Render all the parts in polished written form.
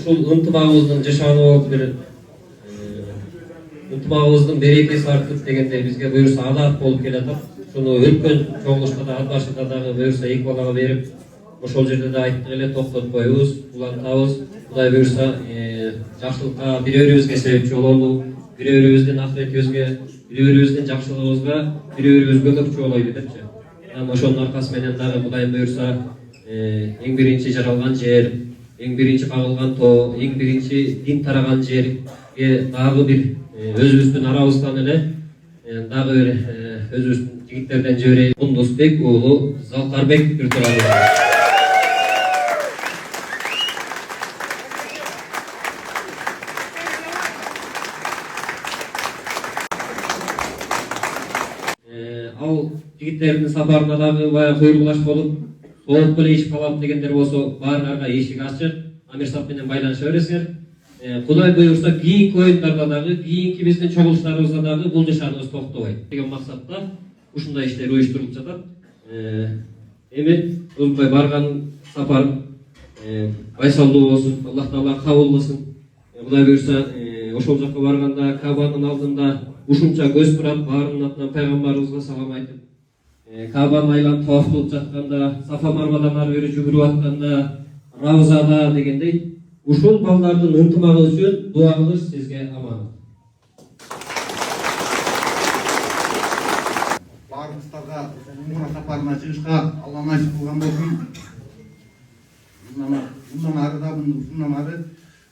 ушул ынтымагыбыздын жашааны болуп бир ынтымагыбыздын берекеси артып дегендей бизге буюрса адат болуп келатат. Шуну өткөн чогулушта да ат башында дагы буюрса эки балага берип, ошол жерде да айттык эле, токтотпойбуз, улантабыз. Кудай буюрса жакшылыкка бири-бирибизге себепчи бололу, бири-бирибиздин акыретибизге, бири-бирибиздин жакшылыгыбызга, бири-бирибизге көпчү болойлу депчи. Ошонун аркасы менен дагы Кудайым буюрса эң биринчи жаралган жер, эң биринчи кагылган тоо, эң биринчи дин тараган жерге дагы бир өзүбүздүн арабыздан эле дагы бир өзүбүздүн жигиттерден жиберейин. Кундузбек уулу Залкарбек Үртөгалиев. Ал жигиттердин сапарына дагы баягы куйрулаш болуп, сооп эле ишип калам дегендер болсо, баарыңарга эшик ачык, Амирсат менен байланыша бересиңер. Кудай буюрса, кийинки оюндарда дагы, кийинки биздин чогулуштарыбызда дагы бул жашааныбыз токтобойт деген максатта ушундай иштер уюштурулуп жатат. Эми узунбай барган сапар байсалдуу болсун, Аллах Таала кабыл кылсын. Кудай буюрса, ошол жака барганда Кабанын алдында ушунча көз турат, баарынын атынан пайгамбарыбызга салам айтып, Кабаны айланып таваф кылып жатканда, Сафа Марвадан ары бери жүгүрүп атканда, Равзада дегендей, ушул балдардын ынтымагы үчүн дуа кылыш сизге аманат. Баарыбыздарга умра сапарына чыгышка Алла насип кылган болсун. Мындан ары да мындан ары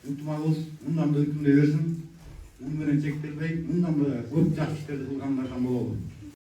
ынтымагыбыз мындан да өркүндөй берсин. Муну менен чектелбей, мындан да көп жакшы иштерди кылгандардан бололу.